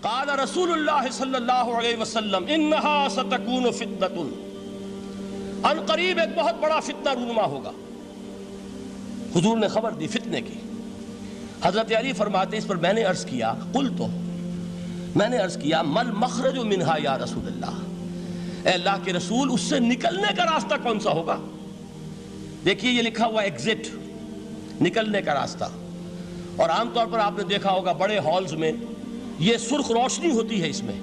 قال رسول اللہ صلی اللہ علیہ وسلم انہا ستکون فتنۃ، ان قریب ایک بہت بڑا فتنہ رونما ہوگا۔ حضور نے خبر دی فتنے کی۔ حضرت علی فرماتے اس پر میں نے عرض کیا، قلت، میں نے عرض کیا مل مخرج منہا یا رسول اللہ، اے اللہ کے رسول اس سے نکلنے کا راستہ کون سا ہوگا؟ دیکھیے یہ لکھا ہوا ایگزٹ، نکلنے کا راستہ، اور عام طور پر آپ نے دیکھا ہوگا بڑے ہالز میں یہ سرخ روشنی ہوتی ہے، اس میں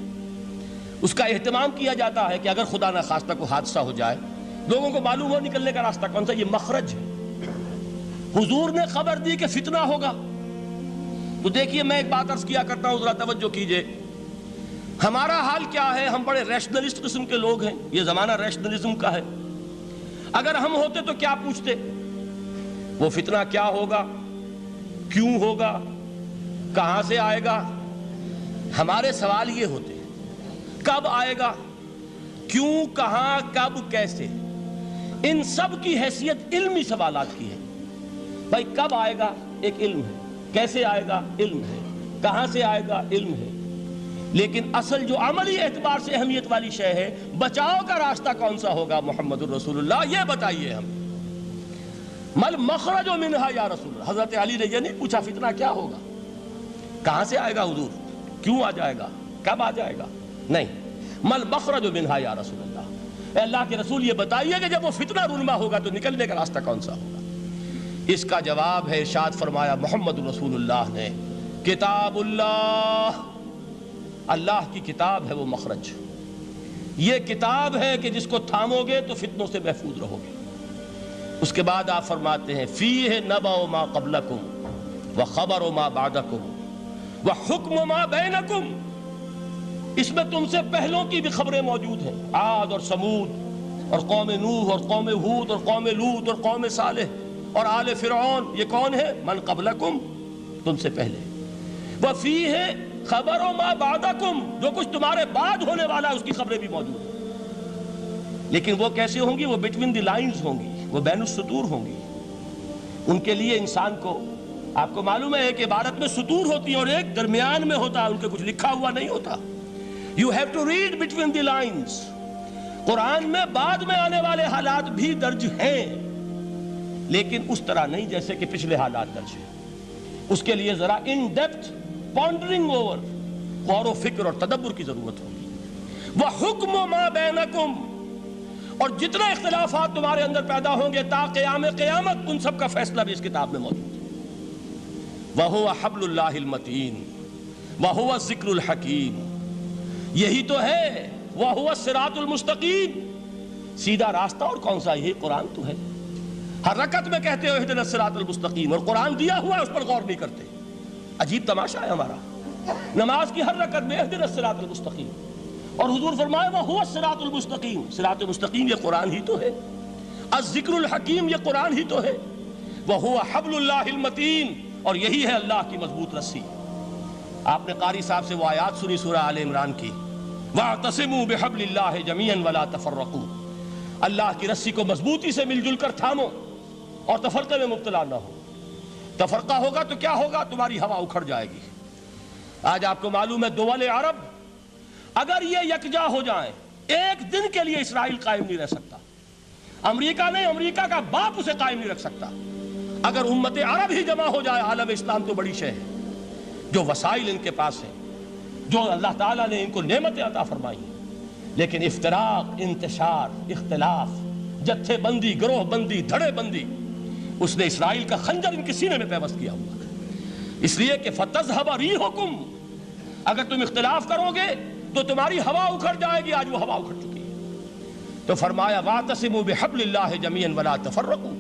اس کا اہتمام کیا جاتا ہے کہ اگر خدا نہ خواستہ کوئی حادثہ ہو جائے لوگوں کو معلوم ہو نکلنے کا راستہ کون سا، یہ مخرج ہے۔ حضور نے خبر دی کہ فتنہ ہوگا۔ تو دیکھیے میں ایک بات عرض کیا کرتا ہوں، ذرا توجہ کیجئے، ہمارا حال کیا ہے؟ ہم بڑے ریشنلسٹ قسم کے لوگ ہیں، یہ زمانہ ریشنلزم کا ہے۔ اگر ہم ہوتے تو کیا پوچھتے؟ وہ فتنہ کیا ہوگا، کیوں ہوگا، کہاں سے آئے گا؟ ہمارے سوال یہ ہوتے ہیں، کب آئے گا، کیوں، کہاں، کب، کیسے؟ ان سب کی حیثیت علمی سوالات کی ہے۔ بھائی کب آئے گا ایک علم ہے، کیسے آئے گا علم ہے، کہاں سے آئے گا علم ہے، لیکن اصل جو عملی اعتبار سے اہمیت والی شے ہے، بچاؤ کا راستہ کون سا ہوگا محمد الرسول اللہ، یہ بتائیے ہم۔ مل مخرج منہا یا رسول اللہ، حضرت علی نے یہ نہیں پوچھا فتنہ کیا ہوگا، کہاں سے آئے گا حضور، کیوں آ جائے گا، کب آ جائے گا، نہیں، مل مخرج منہا یا رسول اللہ، اے اللہ کے رسول یہ بتائیے کہ جب وہ فتنہ رونما ہوگا تو نکلنے کا راستہ کون سا ہوگا؟ اس کا جواب ہے، ارشاد فرمایا محمد رسول اللہ نے، کتاب اللہ، اللہ کی کتاب ہے وہ مخرج، یہ کتاب ہے کہ جس کو تھامو گے تو فتنوں سے محفوظ رہو گے۔ اس کے بعد آپ فرماتے ہیں فیہ نبأ ما قبلکم وخبر ما بعدکم وحکم ما بینکم، اس میں تم سے پہلوں کی بھی خبریں موجود ہیں، عاد اور سمود اور قوم نوح اور قوم ہود اور قوم لوط اور قوم صالح اور آل فرعون، یہ کون ہے؟ من قبلکم، تم سے پہلے، وفیہ خبر ما بعدکم، جو کچھ تمہارے بعد ہونے والا ہے اس کی خبریں بھی موجود ہیں، لیکن وہ کیسے ہوں گی؟ وہ بٹوین دی لائنز ہوں گی، وہ بین السطور ہوں گی۔ ان کے لیے انسان کو، آپ کو معلوم ہے کہ عبارت میں سطور ہوتی ہیں اور ایک درمیان میں ہوتا ہے، ان کے کچھ لکھا ہوا نہیں ہوتا۔ You have to read between the lines۔ قرآن میں بعد میں آنے والے حالات بھی درج ہیں، لیکن اس طرح نہیں جیسے کہ پچھلے حالات درج ہیں۔ اس کے لیے ذرا ان ڈیپتھ پونڈرنگ اوور، غور و فکر اور تدبر کی ضرورت ہوگی۔ وَحُکْمُ مَا بَيْنَكُمْ، اور جتنے اختلافات تمہارے اندر پیدا ہوں گے تا قیام قیامت، ان سب کا فیصلہ بھی اس کتاب میں موجود ہے۔ وَهُوَ حَبْلُ اللَّهِ الْمَتِينُ وَهُوَ الذِّكْرُ الْحَكِيمُ، یہی تو ہے، وَهُوَ الصِّرَاطُ الْمُسْتَقِيمُ، سیدھا راستہ اور کون سا؟ یہی قرآن تو ہے۔ ہر رکعت میں کہتے ہو اہدنا الصراط المستقیم، اور قرآن دیا ہوا ہے اس پر غور نہیں کرتے۔ عجیب تماشا ہے ہمارا، نماز کی ہر رکعت میں اہدنا الصراط المستقیم، اور حضور فرمائے وَهُوَ الصراط المستقیم، صراط مستقیم یہ قرآن ہی تو ہے، الذکر الحکیم یہ قرآن ہی تو ہے، وَهُوَ حَبْلُ اللَّهِ الْمَتِينُ، اور یہی ہے اللہ کی مضبوط رسی۔ آپ نے قاری صاحب سے وہ آیات سنی سورہ آل عمران کی، وَاعْتَصِمُوا بِحَبْلِ اللَّهِ جَمِيعًا وَلَا تَفَرَّقُوا، اللہ کی رسی کو مضبوطی سے مل جل کر تھامو اور تفرقے میں مبتلا نہ ہو۔ تفرقہ ہوگا تو کیا ہوگا؟ تمہاری ہوا اکھڑ جائے گی۔ آج آپ کو معلوم ہے دول عرب اگر یہ یکجا ہو جائیں، ایک دن کے لیے اسرائیل قائم نہیں رہ سکتا، امریکہ نہیں، امریکہ کا باپ اسے قائم نہیں رکھ سکتا۔ اگر امت عرب ہی جمع ہو جائے، عالم اسلام تو بڑی شے ہے، جو وسائل ان کے پاس ہیں، جو اللہ تعالیٰ نے ان کو نعمتیں عطا فرمائی ہیں، لیکن افتراق، انتشار، اختلاف، جتھے بندی، گروہ بندی، دھڑے بندی، اس نے اسرائیل کا خنجر ان کے سینے میں پیوست کیا ہوا ہے۔ اس لیے کہ فَتَذْهَبَ رِيحُكُمْ، اگر تم اختلاف کرو گے تو تمہاری ہوا اکھڑ جائے گی، آج وہ ہوا اکھڑ چکی ہے۔ تو فرمایا وَاعْتَصِمُوا بِحَبْلِ اللَّهِ جَمِيعًا وَلَا تَفَرَّقُوا،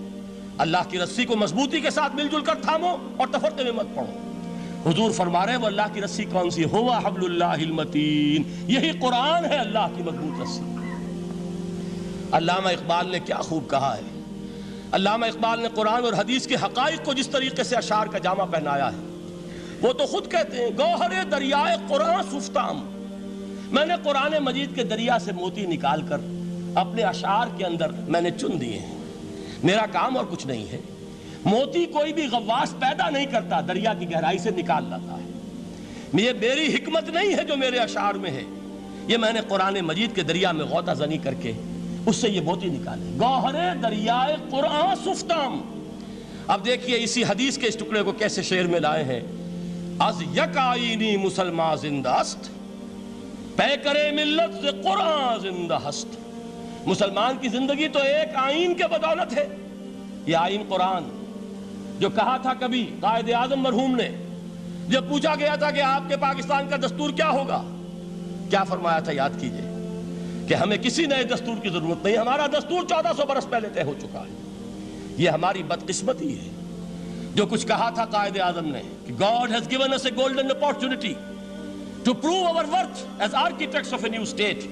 اللہ کی رسی کو مضبوطی کے ساتھ مل جل کر تھامو اور تفرقے میں مت پڑو۔ حضور فرما رہے ہیں وہ اللہ کی رسی کون سی؟ ہوا حبل اللہ المتین، یہی قرآن ہے اللہ کی مضبوط رسی۔ علامہ اقبال نے کیا خوب کہا ہے، علامہ اقبال نے قرآن اور حدیث کے حقائق کو جس طریقے سے اشعار کا جامع پہنایا ہے، وہ تو خود کہتے ہیں گوہر دریائے قرآن سفتام، میں نے قرآن مجید کے دریا سے موتی نکال کر اپنے اشعار کے اندر میں نے چن دیے ہیں، میرا کام اور کچھ نہیں ہے۔ موتی کوئی بھی غواص پیدا نہیں کرتا، دریا کی گہرائی سے نکال لاتا ہے۔ یہ میری حکمت نہیں ہے جو میرے اشعار میں ہے، یہ میں نے قرآن مجید کے دریا میں غوطہ زنی کر کے اس سے یہ موتی نکالے، گوہر دریائے قرآن سفتام۔ اب دیکھیے اسی حدیث کے اس ٹکڑے کو کیسے شعر میں لائے ہیں۔ از یک آئینی مسلمان زندہ است، پیکرے ملت سے قرآن زندہ ہست۔ مسلمان کی زندگی تو ایک آئین کے بدولت ہے، یہ آئین قرآن، جو کہا تھا کبھی قائد اعظم مرحوم نے جب پوچھا گیا تھا کہ آپ کے پاکستان کا دستور کیا ہوگا، کیا فرمایا تھا؟ یاد کیجئے کہ ہمیں کسی نئے دستور کی ضرورت نہیں، ہمارا دستور 1400 برس پہلے طے ہو چکا ہے۔ یہ ہماری بدقسمتی ہے جو کچھ کہا تھا قائد اعظم نے کہ God has given us a golden opportunity to prove our worth as architects of a new state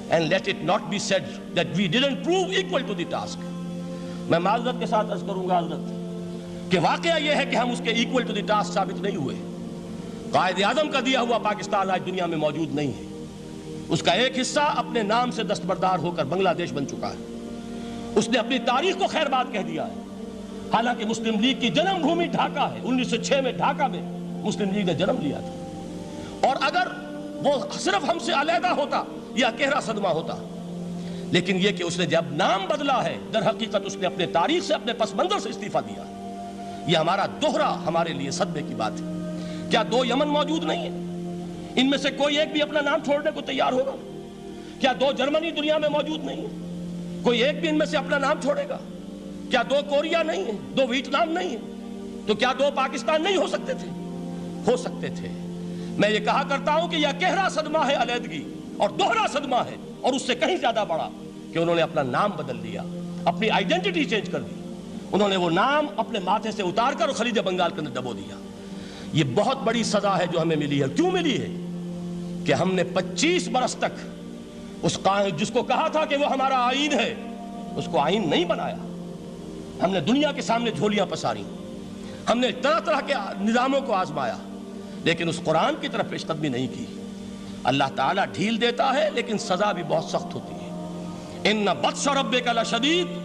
and let it not be said that we didn't prove equal to the task۔ میں معذرت کے ساتھ عرض کروں گا حضرت کہ واقعہ یہ ہے کہ ہم اس کے equal to the task ثابت نہیں ہوئے۔ قائد اعظم کا دیا ہوا پاکستان آج دنیا میں موجود نہیں ہے، اس کا ایک حصہ اپنے نام سے دستبردار ہو کر بنگلہ دیش بن چکا ہے، اس نے اپنی تاریخ کو خیر بات کہہ دیا ہے، حالانکہ مسلم لیگ کی جنم بھومی ڈھاکہ ہے۔ 1906 میں ڈھاکہ میں مسلم لیگ نے جنم لیا تھا، اور اگر وہ صرف ہم سے علیحدہ ہوتا یا گہرا صدمہ ہوتا، لیکن یہ کہ اس نے جب نام بدلا ہے در حقیقت اس نے اپنے تاریخ سے، اپنے پس منظر سے استعفیٰ دیا۔ یہ ہمارا دوہرا ہمارے لیے صدمے کی بات ہے۔ کیا 2 یمن موجود نہیں ہیں؟ ان میں سے کوئی ایک بھی اپنا نام چھوڑنے کو تیار ہوگا؟ کیا 2 جرمنی دنیا میں موجود نہیں ہیں؟ کوئی ایک بھی ان میں سے اپنا نام چھوڑے گا؟ کیا 2 کوریا نہیں ہیں؟ 2 ویتنام نہیں ہیں؟ تو کیا 2 پاکستان نہیں ہو سکتے تھے؟ ہو سکتے تھے۔ میں یہ کہا کرتا ہوں کہ یہ گہرا صدمہ ہے علیحدگی، اور دوہرا صدمہ ہے، اور اس سے کہیں زیادہ بڑا کہ انہوں نے اپنا نام بدل دیا، اپنی آئیڈینٹی چینج کر دی، انہوں نے وہ نام اپنے ماتھے سے اتار کر خلیج بنگال کے اندر دبو دیا۔ یہ بہت بڑی سزا ہے جو ہمیں ملی ہے۔ کیوں ملی ہے؟ کہ ہم نے 25 برس تک اس قائد جس کو کہا تھا کہ وہ ہمارا آئین ہے، اس کو آئین نہیں بنایا۔ ہم نے دنیا کے سامنے جھولیاں پساری، ہم نے طرح طرح کے نظاموں کو آزمایا، لیکن اس قرآن کی طرف پیش قدمی نہیں کی۔ اللہ تعالیٰ ڈھیل دیتا ہے لیکن سزا بھی بہت سخت ہوتی ہے۔ ان بطش ربک لشدید،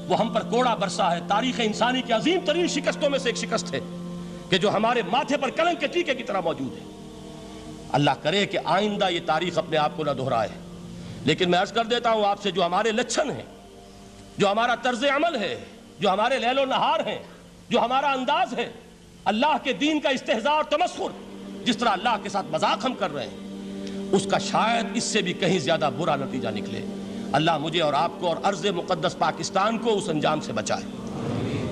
وہ ہم پر کوڑا برسا ہے۔ تاریخ انسانی کی عظیم ترین شکستوں میں سے ایک شکست ہے کہ جو ہمارے ماتھے پر کلنک کے ٹیکے کی طرح موجود ہے۔ اللہ کرے کہ آئندہ یہ تاریخ اپنے آپ کو نہ دہرائے، لیکن میں عرض کر دیتا ہوں آپ سے، جو ہمارے لچھن ہیں، جو ہمارا طرز عمل ہے، جو ہمارے لیل و نہار ہیں، جو ہمارا انداز ہے، اللہ کے دین کا استہزاء اور تمسخر، جس طرح اللہ کے ساتھ مذاق ہم کر رہے ہیں، اس کا شاید اس سے بھی کہیں زیادہ برا نتیجہ نکلے۔ اللہ مجھے اور آپ کو اور ارض مقدس پاکستان کو اس انجام سے بچائے،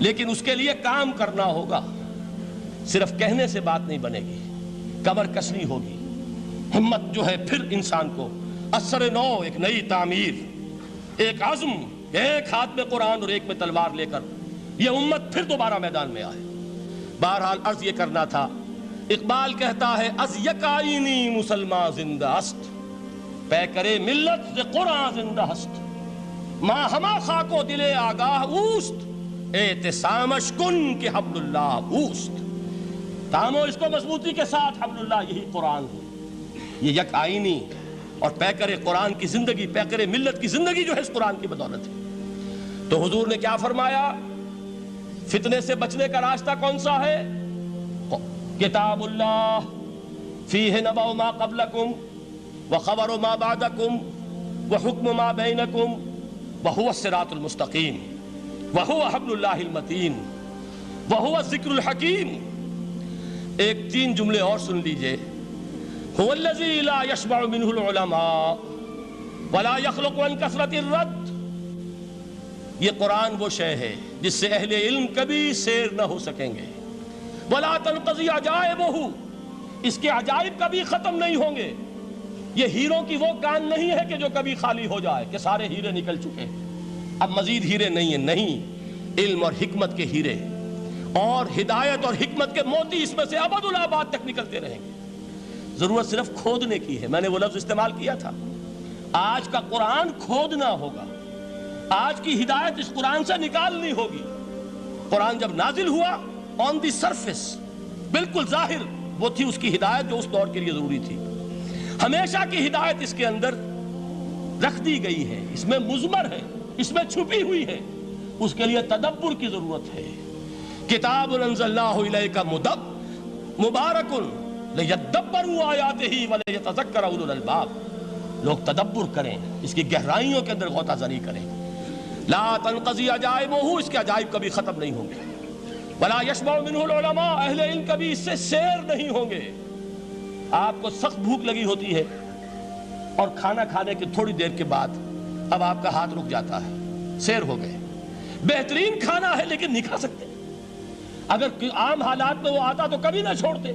لیکن اس کے لیے کام کرنا ہوگا۔ صرف کہنے سے بات نہیں بنے گی، کمر کسنی ہوگی، ہمت جو ہے پھر انسان کو اثر نو، ایک نئی تعمیر، ایک عزم، ایک ہاتھ میں قرآن اور ایک میں تلوار لے کر یہ امت پھر دوبارہ میدان میں آئے۔ بہرحال عرض یہ کرنا تھا، اقبال کہتا ہے از یک آئینی مسلمان زندہ است، پیکرے ملت سے قرآن زندہ ہست، ماں ہما خاک و دل آگاہ اوست، اعتصامش کن کہ حبل اللہ اوست۔ تامو اس کو مضبوطی کے ساتھ، حبل اللہ یہی قرآن ہے۔ یہ یک آئینی اور پیکر قرآن کی زندگی، پیکر ملت کی زندگی جو ہے اس قرآن کی بدولت ہے۔ تو حضور نے کیا فرمایا؟ فتنے سے بچنے کا راستہ کون سا ہے؟ کتاب اللہ فیہ نبأ ما قبلکم وخبر ما بعدکم وحکم ما بینکم وہو الصراط المستقیم وہو حبل اللہ المتین وہو الذکر الحکیم۔ ایک 3 جملے اور سن لیجئے۔ هو الذی لا یشبع منہ العلماء ولا یخلق عن کثرت الرد۔ یہ قرآن وہ شے ہے جس سے اہل علم کبھی سیر نہ ہو سکیں گے۔ ولا تنقضی عجائبہ، اس کے عجائب کبھی ختم نہیں ہوں گے۔ یہ ہیروں کی وہ کان نہیں ہے کہ جو کبھی خالی ہو جائے کہ سارے ہیرے نکل چکے، اب مزید ہیرے نہیں ہیں، نہیں، علم اور حکمت کے ہیرے اور ہدایت اور حکمت کے موتی اس میں سے ابد الآباد تک نکلتے رہیں گے۔ ضرورت صرف کھودنے کی ہے۔ میں نے وہ لفظ استعمال کیا تھا، آج کا قرآن کھودنا ہوگا، آج کی ہدایت اس قرآن سے نکالنی ہوگی۔ قرآن جب نازل ہوا آن دی سرفیس، بالکل ظاہر وہ تھی اس کی ہدایت جو اس دور کے لیے ضروری تھی۔ ہمیشہ کی ہدایت اس کے اندر رکھ دی گئی ہے، اس میں مضمر ہے، اس میں چھپی ہوئی ہے، اس کے لیے تدبر کی ضرورت ہے۔ کتاب انزلناہ الیک مبارک لِيَدَّبَّرُوا آیَاتِهِ وَلِيَتَذَكَّرَ أُولُو الْأَلْبَابِ، لوگ تدبر کریں، اس کی گہرائیوں کے اندر غوطہ زنی کریں۔ لا تنقضی عجائبہ، اس کے عجائب کبھی ختم نہیں ہوں گے۔ ولا یشبع منہ العلماء، اہل علم کبھی اس سے سیر نہیں ہوں گے۔ آپ کو سخت بھوک لگی ہوتی ہے اور کھانا کھانے کے تھوڑی دیر کے بعد اب آپ کا ہاتھ رک جاتا ہے، سیر ہو گئے، بہترین کھانا ہے لیکن نہیں کھا سکتے۔ اگر عام حالات میں وہ آتا تو کبھی نہ چھوڑتے،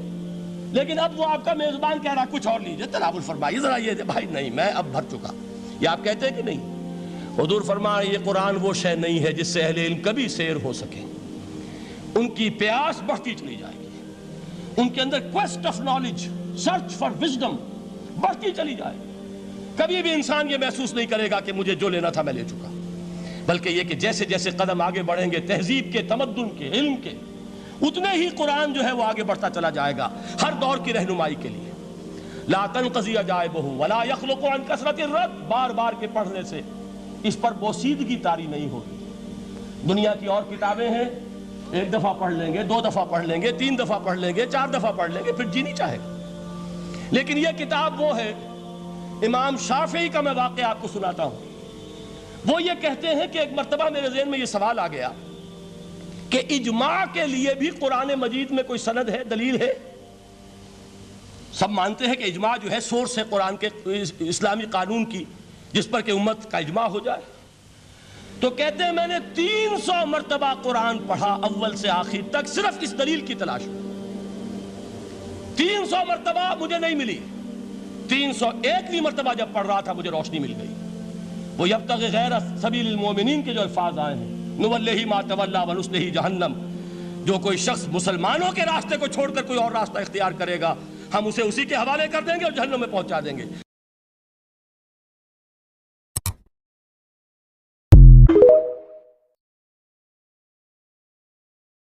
لیکن اب وہ آپ کا میزبان کہہ رہا کچھ اور لیجیے، تناول فرمائیے ذرا، یہ بھائی نہیں میں اب بھر چکا، یہ آپ کہتے ہیں کہ نہیں؟ حضور فرمایا یہ قرآن وہ شے نہیں ہے جس سے اہل علم کبھی سیر ہو سکے، ان کی پیاس بڑھتی چلی جائے گی، ان کے اندر quest of knowledge, search for wisdom بڑھتی چلی جائے گی۔ کبھی بھی انسان یہ محسوس نہیں کرے گا کہ مجھے جو لینا تھا میں لے چکا، بلکہ یہ کہ جیسے جیسے قدم آگے بڑھیں گے تہذیب کے، تمدن کے، علم کے، اتنے ہی قرآن جو ہے وہ آگے بڑھتا چلا جائے گا ہر دور کی رہنمائی کے لیے۔ لا تنقضی عجائبہ ولا یخلق عن کثرت الرد، بار بار کے پڑھنے سے اس پر بوسیدگی طاری نہیں ہوگی۔ دنیا کی اور کتابیں ہیں، ایک دفعہ پڑھ لیں گے، دو دفعہ پڑھ لیں گے، تین دفعہ پڑھ لیں گے، چار دفعہ پڑھ لیں گے، پھر جی نہیں چاہے گا۔ لیکن یہ کتاب وہ ہے، امام شافعی کا میں واقعہ آپ کو سناتا ہوں۔ وہ یہ کہتے ہیں کہ ایک مرتبہ میرے ذہن میں یہ سوال آ گیا کہ اجماع کے لیے بھی قرآن مجید میں کوئی سند ہے، دلیل ہے؟ سب مانتے ہیں کہ اجماع جو ہے سورس ہے قرآن کے اسلامی قانون کی، جس پر کہ امت کا اجماع ہو جائے۔ تو کہتے ہیں میں نے 300 مرتبہ قرآن پڑھا اول سے آخر تک، صرف اس دلیل کی تلاش میں۔ 300 مرتبہ مجھے نہیں ملی، 301ویں مرتبہ جب پڑھ رہا تھا مجھے روشنی مل گئی۔ وہ یبتغی غیر سبیل المومنین کے جو الفاظ آئے ہیں، نولہ ما تولی ونصلہ جہنم، جو کوئی شخص مسلمانوں کے راستے کو چھوڑ کر کوئی اور راستہ اختیار کرے گا ہم اسے اسی کے حوالے کر دیں گے اور جہنم میں پہنچا دیں گے۔